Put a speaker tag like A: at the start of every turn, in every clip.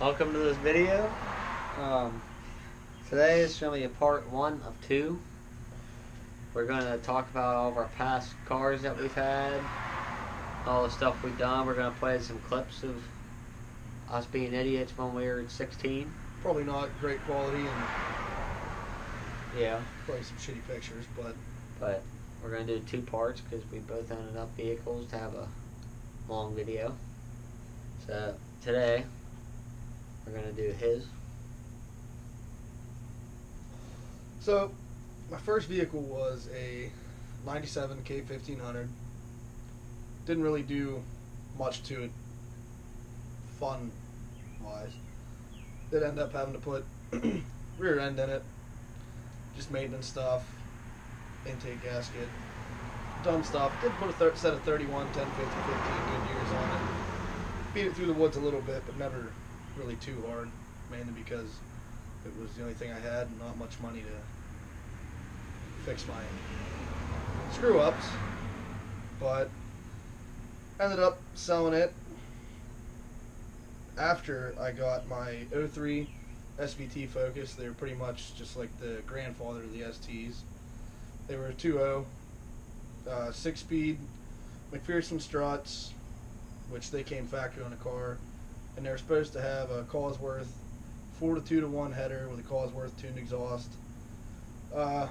A: Welcome to this video. Today is going to be a part 1 of 2. We're going to talk about all of our past cars that we've had, all the stuff we've done. We're going to play some clips of us being idiots when we were 16.
B: Probably not great quality and
A: Yeah.
B: probably some shitty pictures, but
A: we're going to do 2 parts because we both own enough vehicles to have a long video. So today we're going to do his.
B: So my first vehicle was a 97 K1500. Didn't really do much to it fun wise. Did end up having to put rear end in it, just maintenance stuff, intake gasket, dumb stuff. Did put a set of 31, 10, 50, 15 good years on it. Beat it through the woods a little bit, but never really too hard, mainly because it was the only thing I had and not much money to fix my screw ups. But ended up selling it after I got my 03 SVT Focus. They were pretty much just like the grandfather of the STs. They were a 2.0, 6-speed McPherson struts, which they came factory on the car, and they were supposed to have a Cosworth 4-to-2-to-1 header with a Cosworth tuned exhaust. Had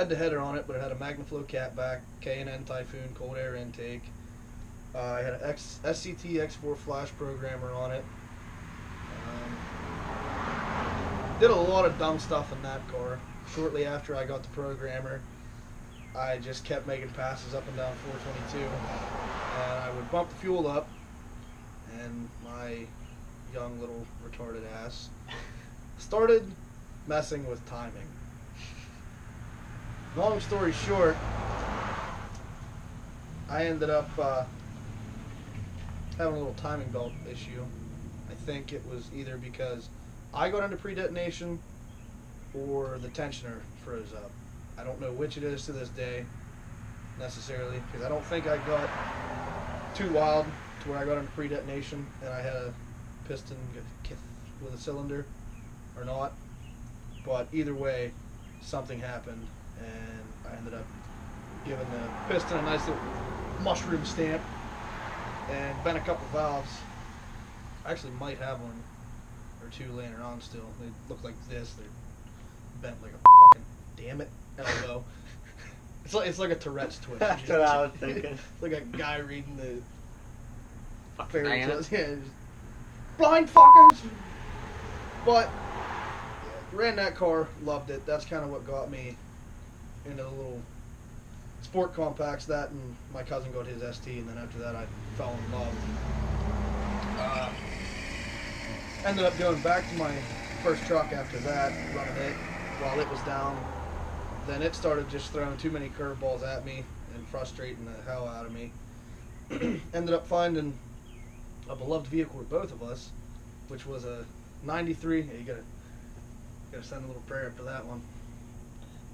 B: the header on it, but it had a MagnaFlow catback, K&N Typhoon cold air intake. I had an SCT X4 flash programmer on it. Did a lot of dumb stuff in that car. Shortly after I got the programmer, I just kept making passes up and down 422, and I would bump the fuel up, and my young little retarded ass started messing with timing. Long story short, I ended up having a little timing belt issue. I think it was either because I got into pre-detonation or the tensioner froze up. I don't know which it is to this day necessarily, because I don't think I got too wild to where I got into pre-detonation and I had a piston with a cylinder or not. But either way, something happened and I ended up giving the piston a nice little mushroom stamp and bent a couple valves. I actually might have one or two laying around still. They look like this. They're bent like a fucking damn it elbow. It's like a Tourette's twist.
A: That's what I was thinking.
B: It's like a guy reading the
A: Fucking
B: fairy
A: damn
B: tales.
A: it.
B: Yeah, just, blind fuckers. But yeah, ran that car, loved it. That's kind of what got me into the little sport compacts. That and my cousin got his ST, and then after that I fell in love. Ended up going back to my first truck after that, running it while it was down. Then it started just throwing too many curveballs at me and frustrating the hell out of me. Ended up finding a beloved vehicle with both of us, which was a 93. Yeah, you gotta send a little prayer up to that one.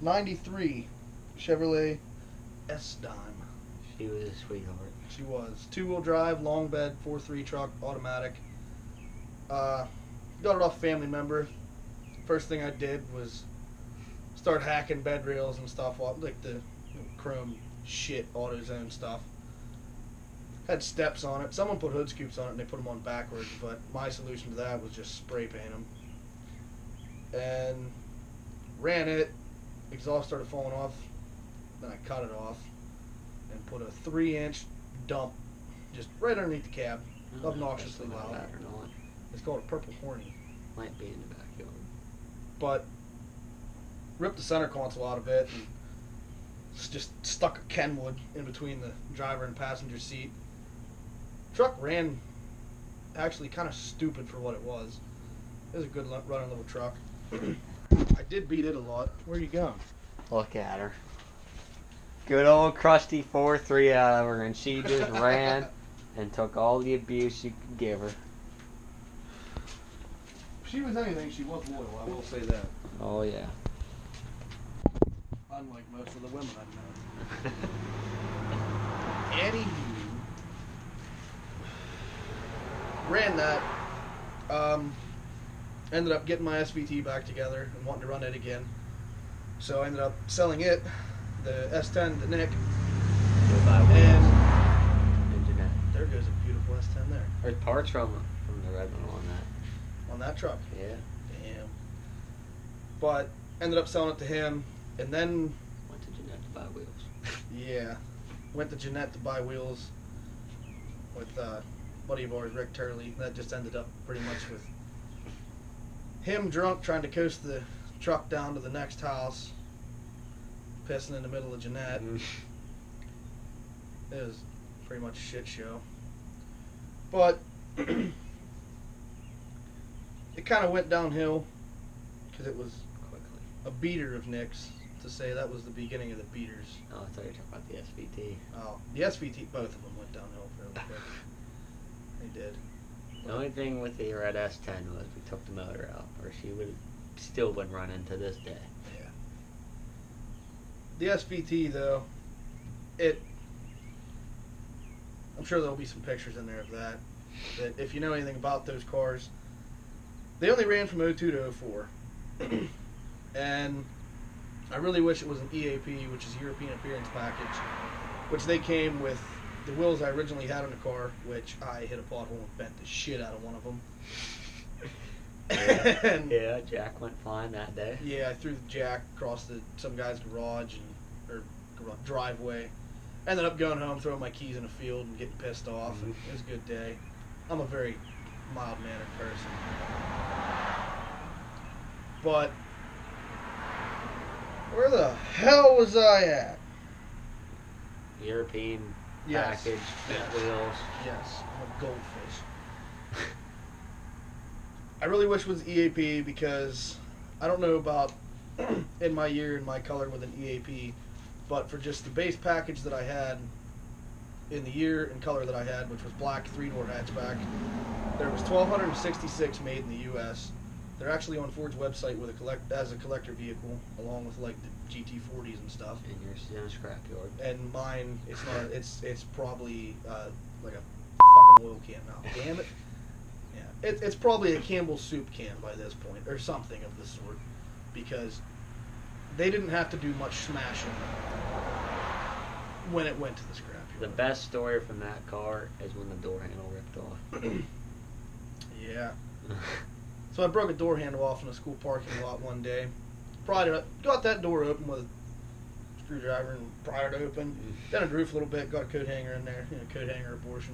B: 93 Chevrolet S-Dime.
A: She was a sweetheart.
B: She was. 2-wheel drive, long bed, 4.3 truck, automatic. Got it off a family member. First thing I did was start hacking bed rails and stuff off, like the chrome shit AutoZone stuff. Had steps on it. Someone put hood scoops on it and they put them on backwards, but my solution to that was just spray paint them. And ran it. Exhaust started falling off. Then I cut it off and put a 3-inch dump just right underneath the cab. Obnoxiously loud.
A: That or not.
B: It's called a Purple Horny.
A: Might be in the backyard.
B: But ripped the center console out of it and just stuck a Kenwood in between the driver and passenger seat. Truck ran actually kind of stupid for what it was. It was a good running little truck. I did beat it a lot. Where are you going?
A: Look at her. Good old crusty 4.3 out of her, and she just ran and took all the abuse you could give her.
B: If she was anything, she was loyal, I will say that.
A: Oh, yeah.
B: Unlike most of the women I've known. Anywho, ran that Ended up getting my SVT back together and wanting to run it again. So I ended up selling it, the S10 to Nick. And there goes a beautiful S10 there.
A: There's parts from the red one on that.
B: On that truck.
A: Yeah.
B: Damn. But ended up selling it to him, and then
A: Went to Jeanette to buy wheels.
B: yeah, went to Jeanette to buy wheels with a buddy of ours, Rick Turley. That just ended up pretty much with him drunk trying to coast the truck down to the next house, pissing in the middle of Jeanette. It was pretty much a shit show. But it kind of went downhill because it was
A: Quickly.
B: a beater of Nick's to say that was the beginning of the beaters.
A: Oh, I thought you were talking about the SVT.
B: Oh, the SVT, both of them went downhill fairly quick. They did.
A: The only thing with the red S10 was we took the motor out, or she would still would run into this day.
B: Yeah. The SVT though, I'm sure there'll be some pictures in there of that. That if you know anything about those cars, they only ran from 02 to 04. And I really wish it was an EAP, which is European Appearance Package, which they came with the wheels I originally had on the car, which I hit a pothole and bent the shit out of one of them.
A: Yeah, Jack went flying that day.
B: Yeah, I threw the jack across some guy's garage or driveway. Ended up going home, throwing my keys in a field and getting pissed off. And it was a good day. I'm a very mild-mannered person. But where the hell was I at?
A: European
B: Yes.
A: package, wheels.
B: Yes, I'm a goldfish. I really wish it was EAP because I don't know about in my year and my color with an EAP, but for just the base package that I had in the year and color that I had, which was black 3-door hatchback, there was 1,266 made in the U.S. They're actually on Ford's website with as a collector vehicle, along with like the GT40s and stuff.
A: And yours is in a scrapyard.
B: And mine, it's not. It's probably like a fucking oil can now. Damn it. Yeah, it's probably a Campbell's soup can by this point, or something of the sort, because they didn't have to do much smashing when it went to the scrapyard.
A: The best story from that car is when the door handle ripped off.
B: Yeah. So I broke a door handle off in a school parking lot one day. Got that door open with a screwdriver and pried it open. Then I drew for a little bit, got a coat hanger in there, coat hanger abortion.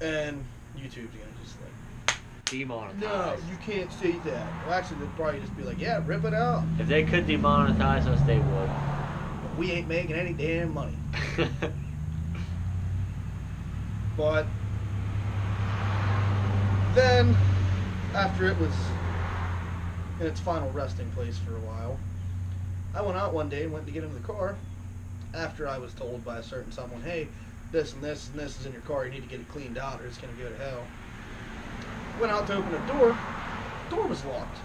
B: And YouTube's gonna just like,
A: Demonetized.
B: no, you can't say that. Well, actually, they'd probably just be like, yeah, rip it out.
A: If they could demonetize us, they would.
B: But we ain't making any damn money. But then, after it was in its final resting place for a while, I went out one day and went to get into the car after I was told by a certain someone, hey, this and this and this is in your car, you need to get it cleaned out or it's going to go to hell. Went out to open the door was locked,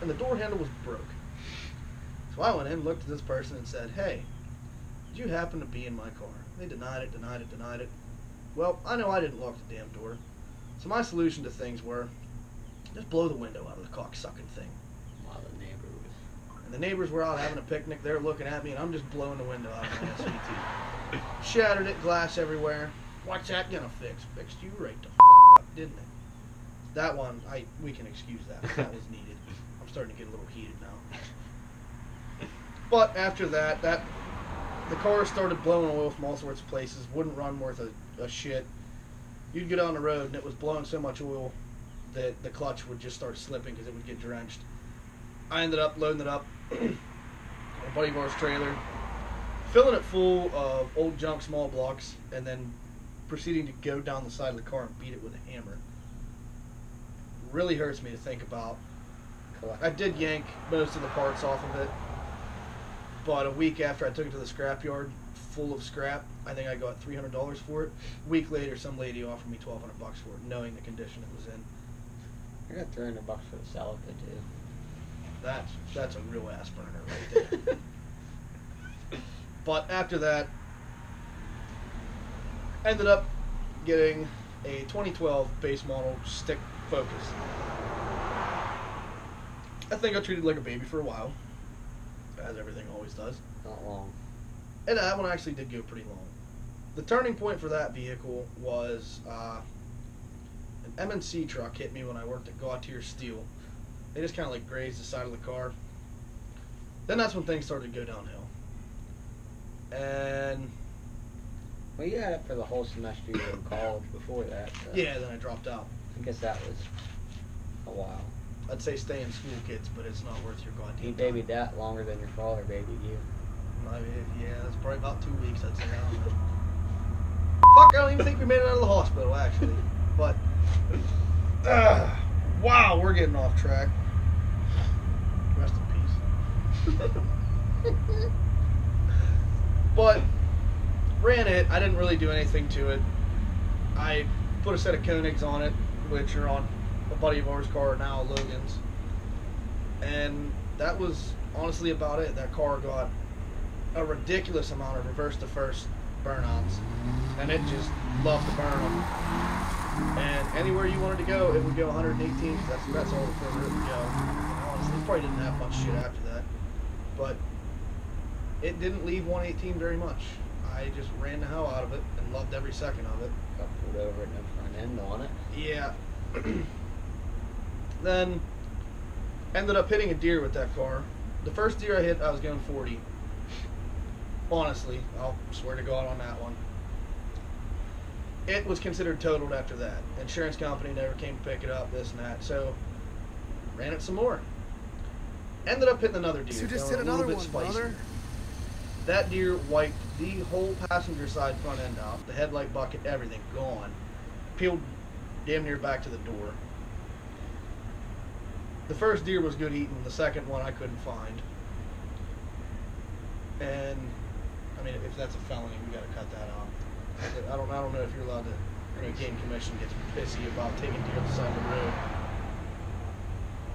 B: and the door handle was broke. So I went in, looked at this person and said, hey, did you happen to be in my car? They denied it. Well, I know I didn't lock the damn door. So my solution to things were, just blow the window out of the cocksucking thing.
A: While the neighbor was...
B: And the neighbors were out having a picnic. They're looking at me, and I'm just blowing the window out of my SVT. Shattered it, glass everywhere. What's that gonna fix? Fixed you right the fuck up, didn't it? That one, we can excuse that. That was needed. I'm starting to get a little heated now. But after that, the car started blowing oil from all sorts of places. Wouldn't run worth a shit. You'd get on the road, and it was blowing so much oil that the clutch would just start slipping because it would get drenched. I ended up loading it up on a buddy of ours' trailer, filling it full of old junk small blocks, and then proceeding to go down the side of the car and beat it with a hammer. Really hurts me to think about. I did yank most of the parts off of it, but a week after I took it to the scrapyard, full of scrap, I think I got $300 for it. A week later, some lady offered me $1,200 for it, knowing the condition it was in.
A: I got $300 for the Celica too.
B: That's a real ass burner right there. But after that, ended up getting a 2012 base model stick Focus. I think I treated it like a baby for a while, as everything always does.
A: Not long.
B: And that one actually did go pretty long. The turning point for that vehicle was an M&C truck hit me when I worked at Gautier Steel. They just kind of like grazed the side of the car. Then that's when things started to go downhill. And
A: Well, you had it for the whole semester you were in college before that. So
B: yeah, then I dropped out.
A: I guess that was a while.
B: I'd say stay in school, kids, but it's not worth your goddamn
A: He
B: time.
A: babied that longer than your father babied you.
B: Yeah, that's probably about 2 weeks, I'd say. I don't know. Fuck, I don't even think we made it out of the hospital, actually. But, wow, we're getting off track. Rest in peace. But, ran it. I didn't really do anything to it. I put a set of Koenigs on it, which are on a buddy of ours' car now, Logan's. And that was honestly about it. That car got a ridiculous amount of reverse to first burnouts, and it just loved to burn them. And anywhere you wanted to go, it would go 118. That's all further it would go. And honestly, it probably didn't have much shit after that, but it didn't leave 118 very much. I just ran the hell out of it and loved every second of it.
A: Got pulled over and no front end on it.
B: Yeah. Then ended up hitting a deer with that car. The first deer I hit, I was going 40. Honestly, I'll swear to God on that one. It was considered totaled after that. Insurance company never came to pick it up, this and that. So, ran it some more. Ended up hitting another deer.
C: So just
B: going
C: hit
B: a little
C: another
B: bit
C: one,
B: spicier.
C: brother.
B: That deer wiped the whole passenger side front end out. The headlight bucket, everything, gone. Peeled damn near back to the door. The first deer was good eating. The second one I couldn't find. And I mean, if that's a felony, we got to cut that out. I don't know if you're allowed to. Game commission gets pissy about taking deer off the side of the road.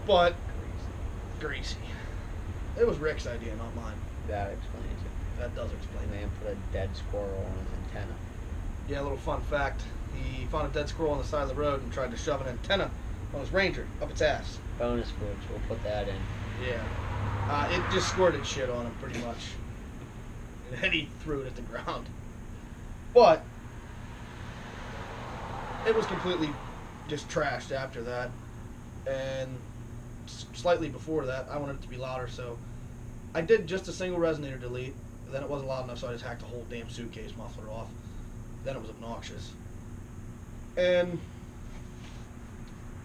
B: But greasy. It was Rick's idea, not mine.
A: That explains it.
B: That does explain
A: The
B: it.
A: man put a dead squirrel on his antenna.
B: Yeah, a little fun fact. He found a dead squirrel on the side of the road and tried to shove an antenna on his Ranger up its ass.
A: Bonus footage, we'll put that in.
B: Yeah. It just squirted shit on him, pretty much. And then he threw it at the ground. But it was completely just trashed after that. And slightly before that, I wanted it to be louder, so I did just a single resonator delete. Then it wasn't loud enough, so I just hacked the whole damn suitcase muffler off. Then it was obnoxious. And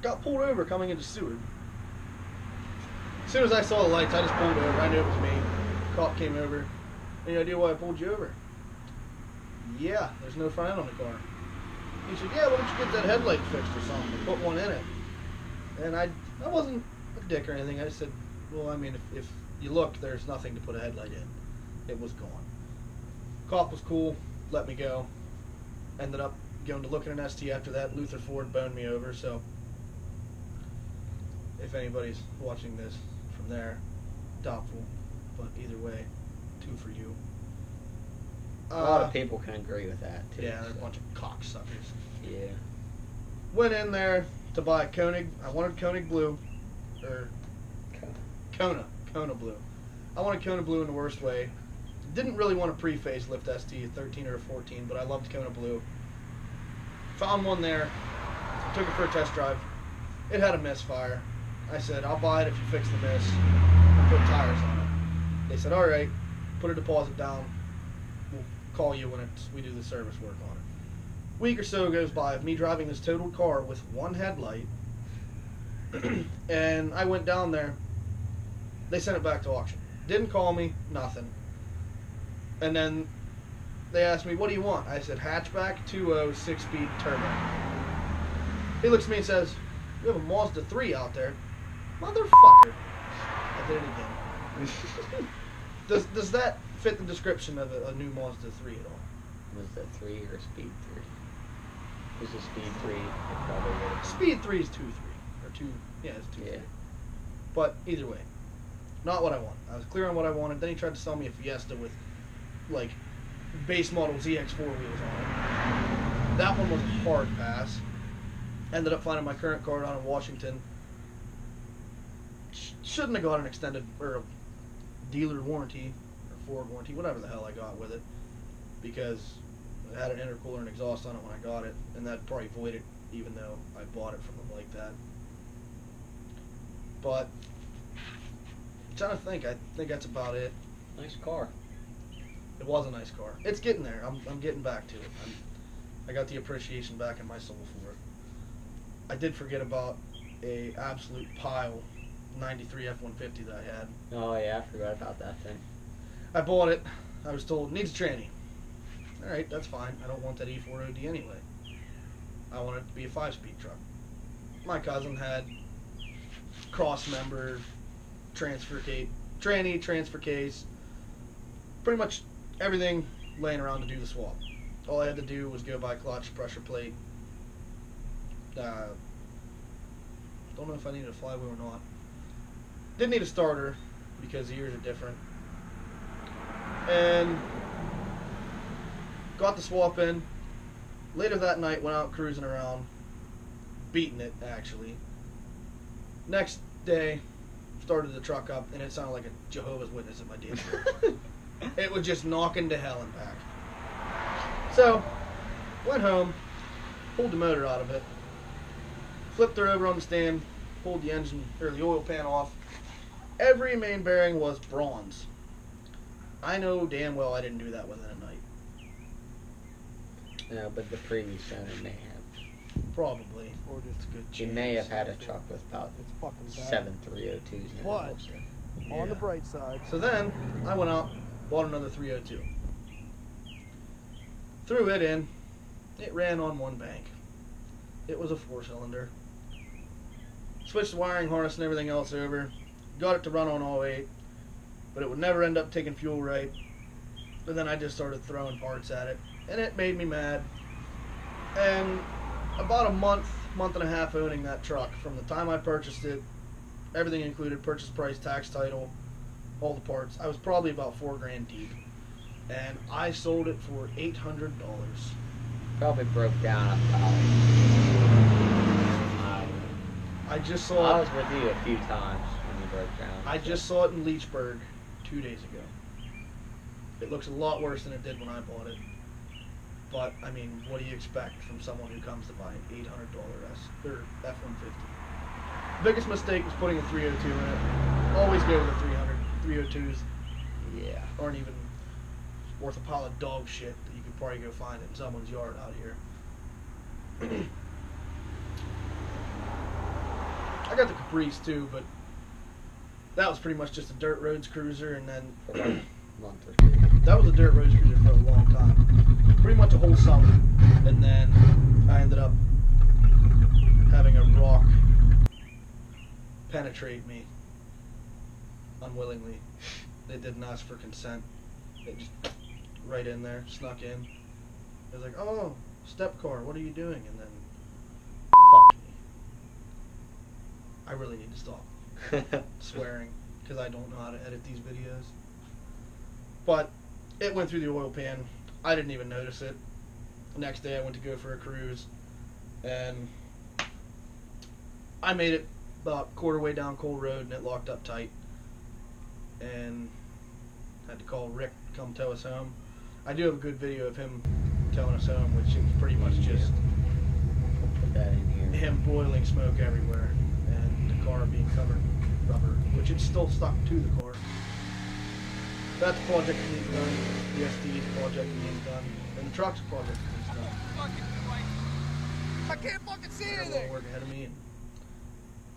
B: got pulled over coming into Seward. As soon as I saw the lights, I just pulled over. I knew it was me. Cop came over. Any idea why I pulled you over? Yeah, there's no front end on the car. He said, yeah, why don't you get that headlight fixed or something? Put one in it. And I wasn't a dick or anything. I just said, well, I mean, if you look, there's nothing to put a headlight in. It was gone. Cop was cool. Let me go. Ended up going to look at an ST after that. Luther Ford boned me over, so if anybody's watching this from there, doubtful. But either way, 2 for you.
A: A lot of people can agree with that, too.
B: Yeah, they're a bunch of cocksuckers.
A: Yeah.
B: Went in there to buy a Koenig. I wanted Koenig Blue. Or Kona Blue. I wanted Kona Blue in the worst way. Didn't really want a pre-facelift ST, a 13 or a 14, but I loved Kona Blue. Found one there. Took it for a test drive. It had a misfire. I said, I'll buy it if you fix the miss and put tires on it. They said, all right, put a deposit down. We'll call you when we do the service work on it. Week or so goes by of me driving this totaled car with one headlight. And I went down there. They sent it back to auction. Didn't call me, nothing. And then they asked me, what do you want? I said, hatchback, 2.0, 6-speed turbo. He looks at me and says, you have a Mazda 3 out there. Motherfucker. I did it again. Does that fit the description of a new Mazda 3 at all?
A: Was that 3 or Speed 3? It was a Speed 3. It probably would have
B: Speed 3 is 2.3. Or 2, yeah, it's 2.3.
A: Yeah.
B: But either way, not what I want. I was clear on what I wanted. Then he tried to sell me a Fiesta with, like, base model ZX4 wheels on it. That one was a hard pass. Ended up finding my current car down in Washington. Shouldn't have got an extended or a dealer warranty or Ford warranty, whatever the hell I got with it, because it had an intercooler and exhaust on it when I got it, and that probably voided even though I bought it from them like that. But I'm trying to think. I think that's about it.
A: Nice car.
B: It was a nice car. It's getting there. I'm getting back to it. I got the appreciation back in my soul for it. I did forget about a absolute pile 93 F-150 that I had.
A: Oh yeah, I forgot about that thing.
B: I bought it. I was told, needs a tranny. Alright, that's fine. I don't want that E4OD anyway. I want it to be a 5-speed truck. My cousin had cross-member, transfer case, tranny, transfer case, pretty much everything laying around to do the swap. All I had to do was go buy clutch, pressure plate. Don't know if I needed a flywheel or not. Didn't need a starter because the ears are different. And got the swap in. Later that night, went out cruising around, beating it actually. Next day, started the truck up, and it sounded like a Jehovah's Witness at my dealership. It was just knocking to hell and back. So, went home, pulled the motor out of it, flipped her over on the stand, pulled the engine or the oil pan off. Every main bearing was bronze. I know damn well I didn't do that within a night.
A: No, but the previous owner may have.
B: Probably.
C: Or just
B: It's a good
A: She
B: chance.
A: may have had a truck with about
C: it's fucking bad.
A: 7 302s in it.
C: But
A: also.
C: on the bright side,
B: So then, I went out, bought another 302. Threw it in. It ran on one bank. It was a 4-cylinder. Switched the wiring harness and everything else over. Got it to run on all 8. But it would never end up taking fuel right. And then I just started throwing parts at it. And it made me mad. And about a month and a half owning that truck, from the time I purchased it, everything included, purchase price, tax title, all the parts, I was probably about $4,000 deep. And I sold it for $800.
A: Probably broke down about.
B: I just
A: I
B: saw it.
A: was with you a few times when you broke down.
B: I just saw it in Leechburg 2 days ago. It looks a lot worse than it did when I bought it. But, I mean, what do you expect from someone who comes to buy an $800 F-150? Biggest mistake was putting a 302 in it. Always go with a 300. 302s
A: Yeah.
B: aren't even worth a pile of dog shit that you could probably go find in someone's yard out here. I got the Caprice too, but that was pretty much just a dirt roads cruiser, and then
A: For like a month or 2.
B: that was a dirt roads cruiser for a long time, pretty much a whole summer, and then I ended up having a rock penetrate me unwillingly. They didn't ask for consent. They just right in there, snuck in. It was like, "Oh, step car, what are you doing?" And then, fuck me. I really need to stop swearing because I don't know how to edit these videos. But it went through the oil pan. I didn't even notice it. The next day I went to go for a cruise, and I made it about quarter way down Cole Road, and it locked up tight. And had to call Rick to come tow us home. I do have a good video of him towing us home, which is pretty much just
A: Put that in here.
B: him boiling smoke everywhere and the car being covered in rubber, which it's still stuck to the car. That's a project that needs done. The SD's project that needs done. And the truck's a project that needs done.
C: I can't fucking see
B: I got a lot of
C: anything.
B: work ahead of me. And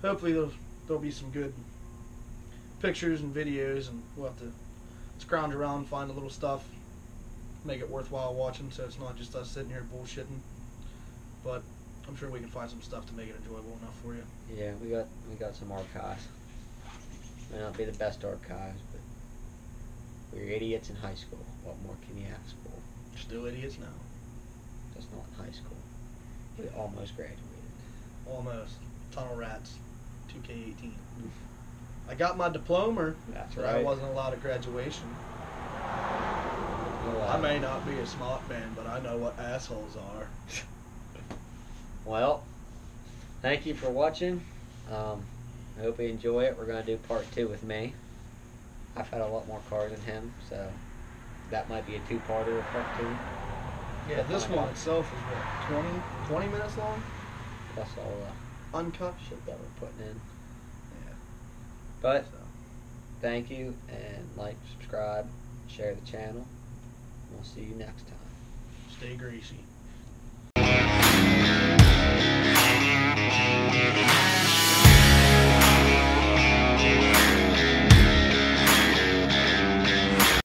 B: hopefully there'll be some good pictures and videos, and we'll have to scrounge around and find a little stuff, make it worthwhile watching, so it's not just us sitting here bullshitting. But I'm sure we can find some stuff to make it enjoyable enough for you.
A: Yeah, we got some archives. May not be the best archives, but we were idiots in high school. What more can you ask for?
B: Still idiots now.
A: Just not in high school. We almost graduated.
B: Almost. Tunnel rats. 2K18. I got my diploma,
A: That's
B: but
A: right.
B: I wasn't allowed at graduation. I may not be a smart man, but I know what assholes are.
A: Well, thank you for watching. I hope you enjoy it. We're going to do part 2 with me. I've had a lot more cars than him, so that might be a 2-parter of part 2.
B: Yeah, this one itself is what, 20 minutes long?
A: Plus all the
B: Uncut?
A: shit that we're putting in.
B: Yeah.
A: But
B: So,
A: thank you, and like, subscribe, share the channel. We'll see you next time.
B: stay greasy.